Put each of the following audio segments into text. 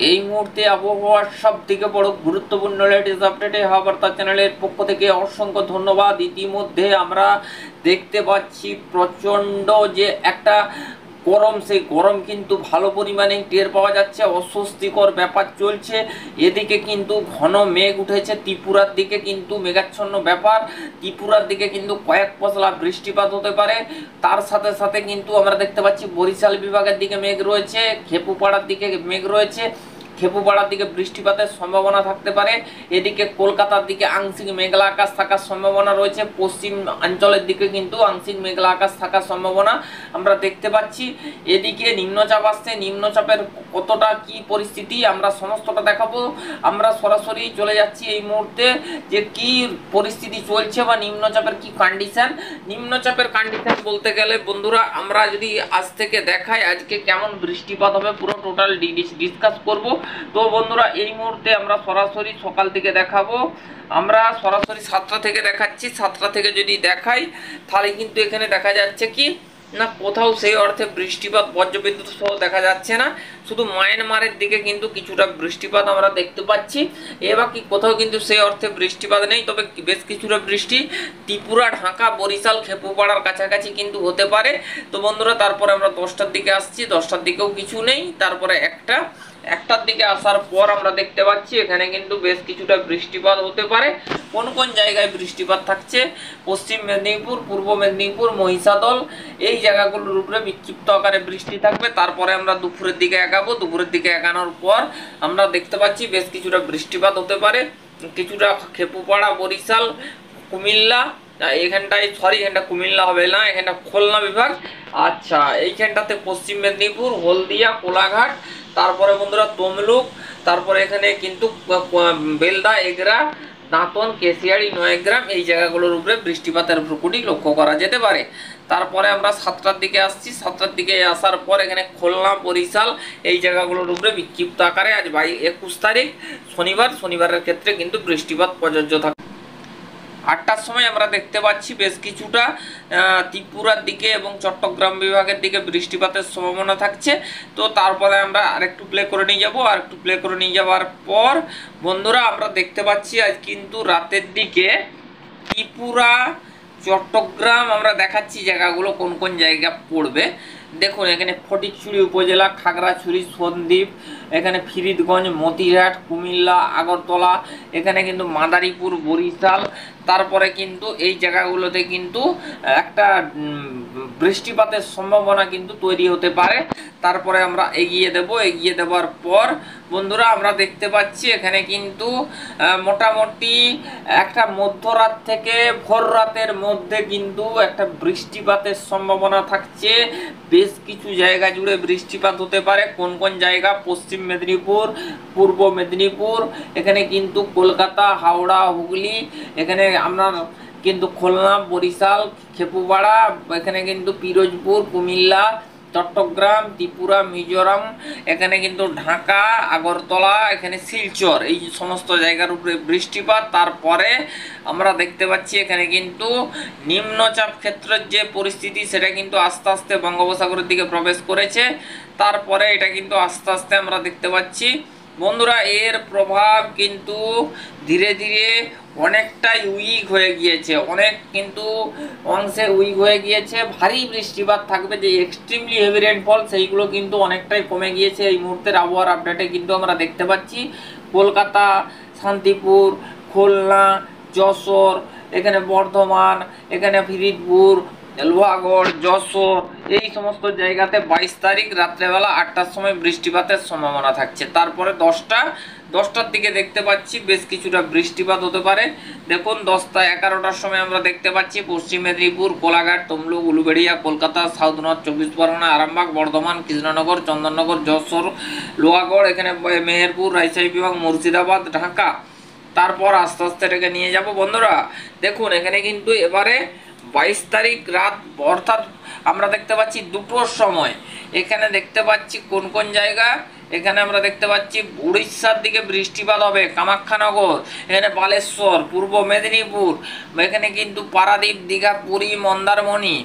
এই মুহূর্তে আবহাওয়ার সবথেকে বড় গুরুত্বপূর্ণ লেটেস্ট আপডেটে হাওয়াবার্তা চ্যানেলের পক্ষ থেকে অসংখ্য ধন্যবাদ। ইতিমধ্যে আমরা দেখতে পাচ্ছি প্রচণ্ড যে একটা গরম, সেই গরম কিন্তু ভালো পরিমাণে টের পাওয়া যাচ্ছে। অস্বস্তিকর ব্যাপার চলছে। এদিকে কিন্তু ঘন মেঘ উঠেছে, ত্রিপুরার দিকে কিন্তু মেঘাচ্ছন্ন ব্যাপার। ত্রিপুরার দিকে কিন্তু কয়েক পশলা বৃষ্টিপাত হতে পারে। তার সাথে সাথে কিন্তু আমরা দেখতে পাচ্ছি বরিশাল বিভাগের দিকে মেঘ রয়েছে, খেপুপাড়ার দিকে মেঘ রয়েছে। খেপুপাড়ার দিকে বৃষ্টিপাতের সম্ভাবনা থাকতে পারে। এদিকে কলকাতার দিকে আংশিক মেঘলা আকাশ থাকার সম্ভাবনা রয়েছে। পশ্চিম অঞ্চলের দিকে কিন্তু আংশিক মেঘলা আকাশ থাকার সম্ভাবনা আমরা দেখতে পাচ্ছি। এদিকে নিম্নচাপ আসছে, নিম্নচাপের কতটা কি পরিস্থিতি আমরা সমস্তটা দেখাবো। আমরা সরাসরি চলে যাচ্ছি এই মুহূর্তে যে কি পরিস্থিতি চলছে বা নিম্নচাপের কি কন্ডিশন। নিম্নচাপের কন্ডিশন বলতে গেলে বন্ধুরা, আমরা যদি আজ থেকে দেখাই আজকে কেমন বৃষ্টিপাত হবে পুরো টোটাল ডিসকাস করব। তো বন্ধুরা, এই মুহূর্তে আমরা সরাসরি সকাল থেকে দেখাবো। আমরা সরাসরি 7টা থেকে দেখাচ্ছি। 7টা থেকে যদি দেখাই তাহলে কিন্তু এখানে দেখা যাচ্ছে কি না, কোথাও সেই অর্থে বৃষ্টিপাত বজ্রবিদ্যুৎ সহ দেখা যাচ্ছে না। শুধু মায়ানমারের দিকে কিন্তু কিছুটা বৃষ্টিপাত আমরা দেখতে পাচ্ছি। এবার কি কোথাও কিন্তু সেই অর্থে বৃষ্টিপাত নেই, তবে বেশ কিছুটা বৃষ্টি ত্রিপুরা, ঢাকা, বরিশাল, খেপুপাড়ার কাছাকাছি কিন্তু হতে পারে। তো বন্ধুরা, তারপরে আমরা 10টার দিকে আসছি। 10টার দিকেও কিছু নেই। তারপরে একটার দিকে আসার পর আমরা দেখতে পাচ্ছি এখানে কিন্তু বেশ কিছুটা বৃষ্টিপাত হতে পারে। কোন কোন জায়গায় বৃষ্টিপাত থাকছে? পশ্চিম মেদিনীপুর, পূর্ব মেদিনীপুর, মহিষাদল, এই জায়গাগুলোর উপরে বিক্ষিপ্ত আকারে বৃষ্টি থাকবে। তারপরে আমরা দুপুরের দিকে এগাবো। দুপুরের দিকে এগানোর পর আমরা দেখতে পাচ্ছি বেশ কিছুটা বৃষ্টিপাত হতে পারে। কিছুটা খেপুপাড়া, বরিশাল, কুমিল্লা, এখানটায় এখানটা কুমিল্লা হবে না, এখানটা খুলনা বিভাগ। আচ্ছা, এইখানটাতে পশ্চিম মেদিনীপুর, হলদিয়া, কোলাঘাট, তারপরে বন্ধুরা তমলুক, তারপরে এখানে কিন্তু বেলদা, এগরা, দাঁতন, কেশিয়াড়ি, নয়গ্রাম, এই জায়গাগুলোর উপরে বৃষ্টিপাতের প্রকৃতি লক্ষ্য করা যেতে পারে। তারপরে আমরা 7টার দিকে আসছি। 7টার দিকে আসার পর এখানে খুলনা, বরিশাল, এই জায়গাগুলোর উপরে বিক্ষিপ্ত আকারে আজ 21 তারিখ শনিবারের ক্ষেত্রে কিন্তু বৃষ্টিপাত প্রযোজ্য থাকে। 8টার সময় আমরা দেখতে পাচ্ছি বেশ কিছুটা ত্রিপুরার দিকে এবং চট্টগ্রাম বিভাগের দিকে বৃষ্টিপাতের সম্ভাবনা থাকছে। তো তারপরে আমরা আরেকটু প্লে করে নিয়ে যাব। আর একটু প্লে করে নিয়ে যাওয়ার পর বন্ধুরা আমরা দেখতে পাচ্ছি আজ কিন্তু রাতের দিকে ত্রিপুরা, চট্টগ্রাম আমরা দেখাচ্ছি জায়গাগুলো কোন কোন জায়গা পড়বে। দেখুন, এখানে ফটিকছড়ি উপজেলা, খাগড়াছড়ি, সন্দ্বীপ, এখানে ফরিদগঞ্জ, মতিরহাট, কুমিল্লা, আগরতলা, এখানে কিন্তু মাদারীপুর, বরিশাল, তারপরে কিন্তু এই জায়গাগুলোতে কিন্তু একটা বৃষ্টিপাতের সম্ভাবনা কিন্তু তৈরি হতে পারে। তারপরে আমরা এগিয়ে দেওয়ার পর বন্ধুরা আমরা দেখতে পাচ্ছি এখানে কিন্তু মোটামুটি একটা মধ্যরাত থেকে ভোর রাতের মধ্যে কিন্তু একটা বৃষ্টিপাতের সম্ভাবনা থাকছে। বেশ কিছু জায়গা জুড়ে বৃষ্টিপাত হতে পারে। কোন কোন জায়গা? পশ্চিম মেদিনীপুর, পূর্ব মেদিনীপুর, এখানে কিন্তু কলকাতা, হাওড়া, হুগলি, এখানে আপনার কিন্তু খুলনা, বরিশাল, খেপুপাড়া, এখানে কিন্তু পিরোজপুর, কুমিল্লা, চট্টগ্রাম, ত্রিপুরা, মিজোরাম, এখানে কিন্তু ঢাকা, আগরতলা, এখানে শিলচর, এই সমস্ত জায়গার উপরে বৃষ্টিপাত। তারপরে আমরা দেখতে পাচ্ছি এখানে কিন্তু নিম্নচাপ ক্ষেত্রের যে পরিস্থিতি সেটা কিন্তু আস্তে আস্তে বঙ্গোপসাগরের দিকে প্রবেশ করেছে। তারপরে এটা কিন্তু আস্তে আস্তে আমরা দেখতে পাচ্ছি বন্ধুরা এর প্রভাব কিন্তু ধীরে ধীরে অনেকটাই উইক হয়ে গিয়েছে, অনেক কিন্তু অংশে উইক হয়ে গিয়েছে। ভারী বৃষ্টিপাত থাকবে, যে এক্সট্রিমলি হেভি রেনফল সেইগুলো কিন্তু অনেকটাই কমে গিয়েছে। এই মুহূর্তের আবহাওয়ার আপডেটে কিন্তু আমরা দেখতে পাচ্ছি কলকাতা, শান্তিপুর, খুলনা, যশোর, এখানে বর্ধমান, এখানে ফরিদপুর, লোহাগড়, যশোর, এই সমস্ত জায়গাতে 22 তারিখ রাত্রেবেলা 8টার সময় বৃষ্টিপাতের সম্ভাবনা থাকছে। তারপরে 10টার দিকে দেখতে পাচ্ছি বেশ কিছুটা বৃষ্টিপাত হতে পারে। দেখুন 10টা 11টার সময় আমরা দেখতে পাচ্ছি পশ্চিম মেদিনীপুর, কোলাঘাট, তমলুক, উলুবেড়িয়া, কলকাতা, সাউথ নর্থ 24 পরগনা, আরামবাগ, বর্ধমান, কৃষ্ণনগর, চন্দননগর, যশোর, লোহাগড়, এখানে মেহেরপুর, রাজশাহী বিভাগ, মুর্শিদাবাদ, ঢাকা। তারপর আস্তে আস্তে এটাকে নিয়ে যাব বন্ধুরা। দেখুন এখানে কিন্তু এবারে 22 তারিখ রাত অর্থাৎ আমরা দেখতে পাচ্ছি 2টোর সময় এখানে দেখতে পাচ্ছি কোন কোন জায়গা। এখানে আমরা দেখতে পাচ্ছি উড়িষ্যার দিকে বৃষ্টিপাত হবে, কামাখ্যানগর, এখানে বালেশ্বর, পূর্ব মেদিনীপুর, এখানে কিন্তু পারাদ্বীপ, দীঘা, পুরী, মন্দারমণি,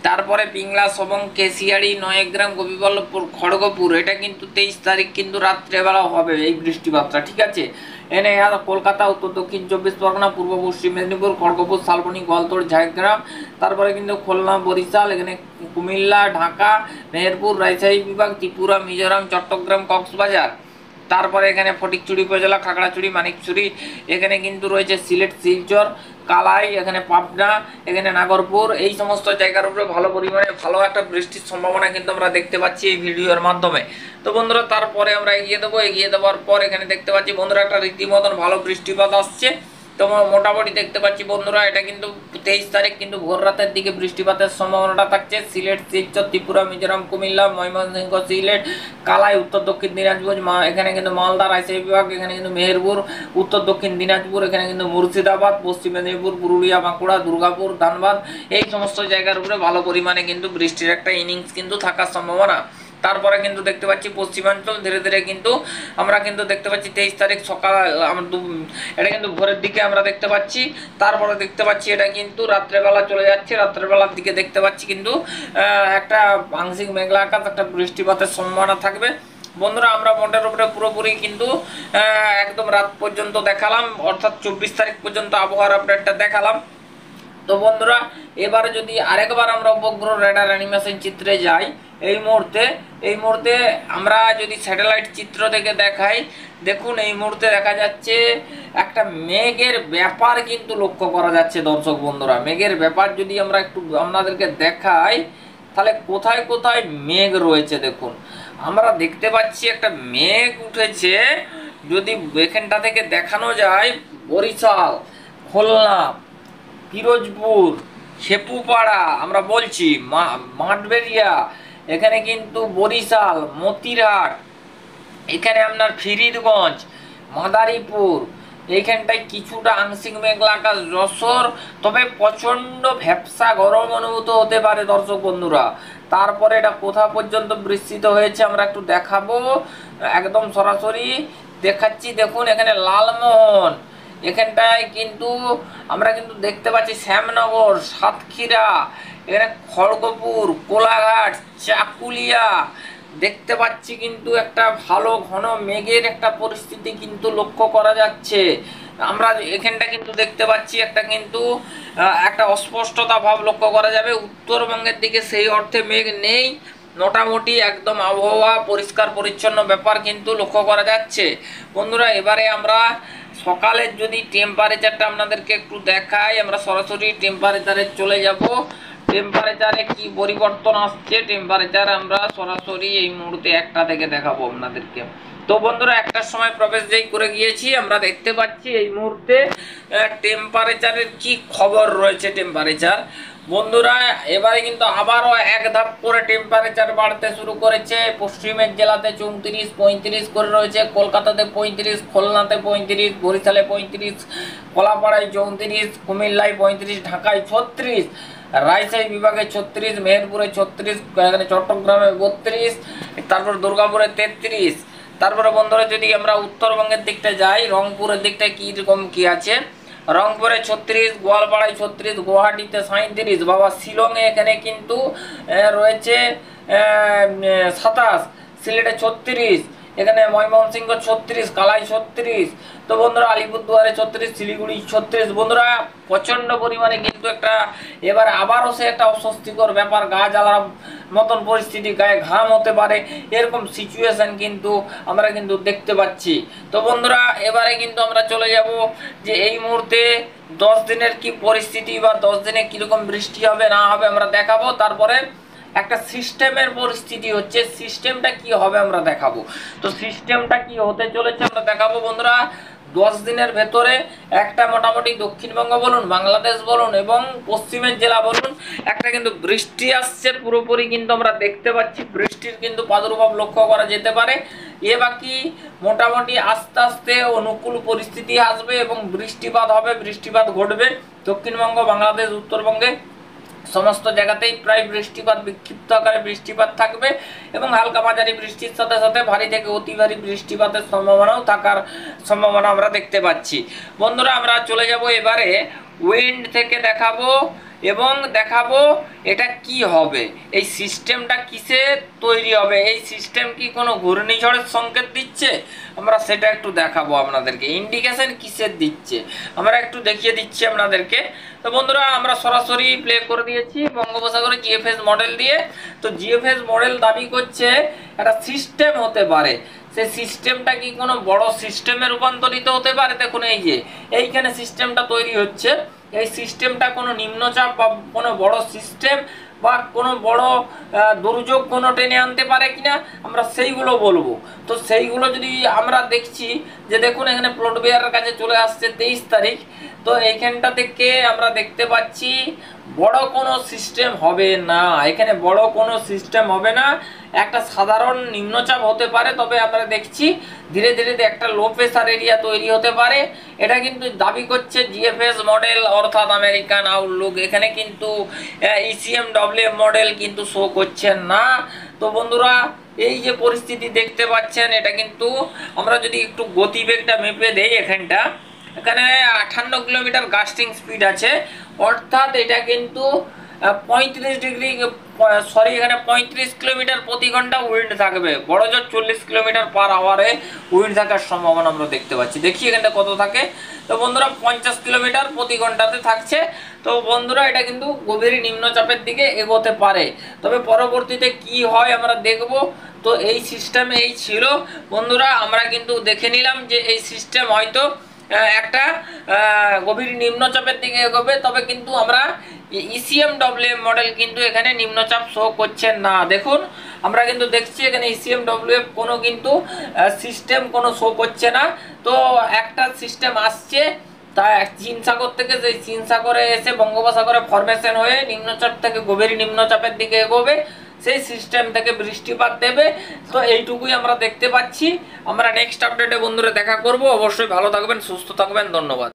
তারপরে পিংলা, সবং, কেশিয়াড়ি, নয়গ্রাম, গোপীবল্লভপুর, খড়গপুর, এটা কিন্তু 23 তারিখ কিন্তু রাত্রেবেলা হবে এই বৃষ্টিপাতটা, ঠিক আছে। এনে কলকাতা, উত্তর দক্ষিণ 24 পরগনা, পূর্ব পশ্চিম মেদিনীপুর, খড়গপুর, শালবনী, গলতোড়, ঝাড়গ্রাম, তারপরে কিন্তু খুলনা, বরিশাল, এখানে কুমিল্লা, ঢাকা, মেহেরপুর, রাজশাহী বিভাগ, ত্রিপুরা, মিজোরাম, চট্টগ্রাম, কক্সবাজার, তারপরে এখানে ফটিকচুরি উপজেলা, খাগড়াছড়ি, মানিকচুরি, এখানে কিন্তু রয়েছে সিলেট, শিলচর, কালাই, এখানে পাবনা, এখানে নাগরপুর, এই সমস্ত জায়গার উপরে ভালো পরিমাণে ভালো একটা বৃষ্টির সম্ভাবনা কিন্তু আমরা দেখতে পাচ্ছি এই ভিডিওর মাধ্যমে। তো বন্ধুরা তারপরে আমরা এগিয়ে দেওয়ার পর এখানে দেখতে পাচ্ছি বন্ধুরা একটা রীতিমতন ভালো বৃষ্টিপাত আসছে। তো মোটামুটি দেখতে পাচ্ছি বন্ধুরা এটা কিন্তু 23 তারিখ কিন্তু ভোর রাতের দিকে বৃষ্টিপাতের সম্ভাবনাটা থাকছে। সিলেট, শিলচর, ত্রিপুরা, মিজোরাম, কুমিল্লা, ময়মনসিংহ, সিলেট, কালাই, উত্তর দক্ষিণ দিনাজপুর, এখানে কিন্তু মালদা, রাজশাহী বিভাগ, এখানে কিন্তু মেহেরপুর, উত্তর দক্ষিণ দিনাজপুর, এখানে কিন্তু মুর্শিদাবাদ, পশ্চিম মেদিনীপুর, পুরুলিয়া, বাঁকুড়া, দুর্গাপুর, ধানবাদ, এই সমস্ত জায়গার উপরে ভালো পরিমাণে কিন্তু বৃষ্টির একটা ইনিংস কিন্তু থাকার সম্ভাবনা। তারপরে কিন্তু দেখতে পাচ্ছি পশ্চিমাঞ্চল ধীরে ধীরে কিন্তু আমরা কিন্তু দেখতে পাচ্ছি 23 তারিখ সকাল এটা কিন্তু ভোরের দিকে আমরা দেখতে পাচ্ছি। তারপরে দেখতে পাচ্ছি এটা কিন্তু রাত্রেবেলা চলে যাচ্ছে, রাত্রেবেলার দিকে দেখতে পাচ্ছি কিন্তু একটা আংশিক মেঘলা আকাশ, একটা বৃষ্টিপাতের সম্ভাবনা থাকবে। বন্ধুরা আমরা মোটের উপরে পুরোপুরি কিন্তু একদম রাত পর্যন্ত দেখালাম, অর্থাৎ 24 তারিখ পর্যন্ত আবহাওয়ার আপডেটটা দেখালাম। তো বন্ধুরা এবারে যদি আরেকবার আমরা উপগ্রহ রেডার অ্যানিমেশন চিত্রে যাই, এই মুহূর্তে আমরা যদি স্যাটেলাইট চিত্র থেকে দেখাই, দেখুন এই মুহূর্তে দেখা যাচ্ছে একটা মেঘের ব্যাপার কিন্তু লক্ষ্য করা যাচ্ছে। দর্শক বন্ধুরা মেঘের ব্যাপার যদি আমরা একটু আপনাদেরকে দেখাই, তাহলে কোথায় কোথায় মেঘ রয়েছে দেখুন। আমরা দেখতে পাচ্ছি একটা মেঘ উঠেছে, যদি এখানটা থেকে দেখানো যায় বরিশাল, খুলনা, পিরোজপুর, ছেপুপাড়া, আমরা বলছি মাঠবেড়িয়া, এখানে কিন্তু বরিশাল, মতিরহাট, এখানে আপনার ফিরিদগঞ্জ, মাদারীপুর, এইখানটায় কিছুটা আংশিক মেঘলা আকাশ, যশোর, তবে প্রচন্ড ভ্যাপসা গরম অনুভূত হতে পারে দর্শক বন্ধুরা। তারপরে এটা কোথা পর্যন্ত বিস্তৃত হয়েছে আমরা একটু দেখাবো, একদম সরাসরি দেখাচ্ছি। দেখুন এখানে লালমোহন, এখানটায় কিন্তু আমরা কিন্তু দেখতে পাচ্ছি শ্যামনগর, সাতক্ষীরা, এখানে খড়গপুর, কোলাঘাট, চাকুলিয়া, দেখতে পাচ্ছি কিন্তু একটা ভালো ঘন মেঘের একটা পরিস্থিতি কিন্তু লক্ষ্য করা যাচ্ছে। আমরা এখানটা কিন্তু দেখতে পাচ্ছি একটা অস্পষ্টতা ভাব লক্ষ্য করা যাবে। উত্তরবঙ্গের দিকে সেই অর্থে মেঘ নেই, মোটামুটি একদম আবহাওয়া পরিষ্কার পরিচ্ছন্ন ব্যাপার কিন্তু লক্ষ্য করা যাচ্ছে। বন্ধুরা এবারে আমরা সকালের যদি টেম্পারেচারটা আপনাদেরকে একটু দেখাই, আমরা সরাসরি টেম্পারেচারে চলে যাব। টেম্পারেচারে কি পরিবর্তন আসছে, টেম্পারেচার আমরা সরাসরি এই মুহূর্তে 1টা থেকে দেখাবো আপনাদেরকে। তো বন্ধুরা 1টার সময় প্রবেশ যেই করে গিয়েছি, আমরা দেখতে পাচ্ছি এই মুহূর্তে টেম্পারেচারের কি খবর রয়েছে। টেম্পারেচার বন্ধুরা এবারে কিন্তু আবারও এক ধাপ করে টেম্পারেচার বাড়তে শুরু করেছে। পশ্চিমের জেলাতে 34, 35 করে রয়েছে, কলকাতাতে 35, খুলনাতে 35, বরিশালে 35, কলাপাড়ায় 34, কুমিল্লায় 35, ঢাকায় 36, রাজশাহী বিভাগে 36, মেহেরপুরে 36, এখানে চট্টগ্রামে 32, তারপর দুর্গাপুরে 33। তারপরে বন্ধুরা যদি আমরা উত্তরবঙ্গের দিকটা যাই, রংপুরের দিকটা কীরকম কি আছে, রংপুরে 36, গোয়ালপাড়ায় 36, গুয়াহাটিতে 37, বাবা শিলংয়ে এখানে কিন্তু রয়েছে 27, সিলেটে 36, এখানে ময়মনসিংহ 36, কালাই 36। তো বন্ধুরা আলিপুরদুয়ারে 36, শিলিগুড়ি 36। বন্ধুরা প্রচন্ড পরিমাণে কিন্তু একটা এবার আবারও সে একটা অস্বস্তিকর ব্যাপার, গা জ্বালার মতন পরিস্থিতি, গায়ে ঘাম হতে পারে, এরকম সিচুয়েশন কিন্তু আমরা কিন্তু দেখতে পাচ্ছি। তো বন্ধুরা এবারে কিন্তু আমরা চলে যাব যে এই মুহূর্তে 10 দিনের কি পরিস্থিতি বা 10 দিনে কিরকম বৃষ্টি হবে না হবে আমরা দেখাবো। তারপরে একটা সিস্টেমের পরিস্থিতি হচ্ছে, সিস্টেমটা কি হবে আমরা দেখাবো। তো সিস্টেমটা কি হতে চলেছে আমরা দেখাবো বন্ধুরা। 10 দিনের ভেতরে একটা মোটামুটি দক্ষিণবঙ্গ বলুন, বাংলাদেশ বলুন এবং পশ্চিমের জেলা বলুন, একটা কিন্তু বৃষ্টি আসছে পুরোপুরি কিন্তু আমরা দেখতে পাচ্ছি। বৃষ্টির কিন্তু প্রাদুর্ভাব লক্ষ্য করা যেতে পারে। এ বাকি মোটামুটি আস্তে আস্তে অনুকূল পরিস্থিতি আসবে এবং বৃষ্টিপাত হবে, বৃষ্টিপাত ঘটবে দক্ষিণবঙ্গ, বাংলাদেশ, উত্তরবঙ্গে সমস্ত জায়গাতেই প্রায় বৃষ্টিপাত, বিক্ষিপ্ত আকারে বৃষ্টিপাত থাকবে এবং হালকা মাঝারি বৃষ্টির সাথে সাথে ভারী থেকে অতি ভারী বৃষ্টিপাতের সম্ভাবনাও থাকার সম্ভাবনা আমরা দেখতে পাচ্ছি। বন্ধুরা আমরা চলে যাব এবারে উইন্ড থেকে দেখাবো। এবং দেখাবো এটা কি হবে, এই সিস্টেমটা কিসে তৈরি হবে, এই সিস্টেম কি কোনো ঘূর্ণিঝড়ের সংকেত দিচ্ছে, আমরা সেটা একটু দেখাবো আপনাদেরকে। ইন্ডিকেশন কিসের দিচ্ছে আমরা একটু দেখিয়ে দিচ্ছি আপনাদেরকে। তো বন্ধুরা আমরা সরাসরি প্লে করে দিয়েছি বঙ্গোপসাগরে জিএফএস মডেল দিয়ে। তো জিএফএস মডেল দাবি করছে একটা সিস্টেম হতে পারে, সেই সিস্টেমটা কি কোনো বড় সিস্টেমে রূপান্তরিত হতে পারে। দেখুন এই যে এইখানে সিস্টেমটা তৈরি হচ্ছে, এই সিস্টেমটা কোনো নিম্নচাপ বা কোনো বড় সিস্টেম বা কোনো বড় দুর্যোগ কোনো টেনে আনতে পারে কিনা আমরা সেইগুলো বলবো। তো সেইগুলো যদি আমরা দেখছি যে দেখুন এখানে প্লট বেয়ারের কাছে চলে আসছে 23 তারিখ। তো এইখানটা থেকে আমরা দেখতে পাচ্ছি বড় কোনো সিস্টেম হবে না, এখানে বড় কোনো সিস্টেম হবে না, একটা সাধারণ নিম্নচাপ হতে পারে। তবে আমরা দেখছি ধীরে ধীরে একটা লো প্রেসার এরিয়া তৈরি হতে পারে, এটা কিন্তু দাবি করছে জিএফএস মডেল অর্থাৎ আমেরিকান আউটলুক। এখানে কিন্তু ইসিএমডব্লিউ মডেল কিন্তু শো করছে না। তো বন্ধুরা এই যে পরিস্থিতি দেখতে পাচ্ছেন, এটা কিন্তু আমরা যদি একটু গতিবেগটা মেপে দেই, এখানে 58 কিলোমিটার গাস্টিং স্পিড আছে, অর্থাৎ এটা কিন্তু 35 কিলোমিটার প্রতি ঘন্টা উইন্ড থাকবে, বড় জোর 40 কিলোমিটার পার আওয়ারে উইন্ড থাকার সম্ভাবনা আমরা দেখতে পাচ্ছি। দেখি এখানটা কত থাকে। তো বন্ধুরা 50 কিলোমিটার প্রতি ঘন্টাতে থাকছে। তো বন্ধুরা এটা কিন্তু গভীর নিম্নচাপের দিকে এগোতে পারে, তবে পরবর্তীতে কি হয় আমরা দেখব। তো এই সিস্টেমে এই ছিল বন্ধুরা, আমরা কিন্তু দেখে নিলাম যে এই সিস্টেম হয়তো একটা গভীর নিম্নচাপের দিকে এগোবে, তবে কিন্তু আমরা ইসিএমডব্লিউ মডেল কিন্তু এখানে নিম্নচাপ শো করছে না। দেখুন আমরা কিন্তু দেখছি এখানে ইসিএমডব্লিউ কোনো কিন্তু সিস্টেম কোনো শো করছে না। তো একটা সিস্টেম আসছে তা চীন সাগর থেকে, যে চীন সাগরে এসে বঙ্গোপসাগরে ফরমেশন হয়ে নিম্নচাপ থেকে গভীর নিম্নচাপের দিকে এগোবে, সেই সিস্টেম থেকে বৃষ্টিপাত দেবে। তো এইটুকুই আমরা দেখতে পাচ্ছি। আমরা নেক্সট আপডেটে বন্ধুরা দেখা করব। অবশ্যই ভালো থাকবেন, সুস্থ থাকবেন, ধন্যবাদ।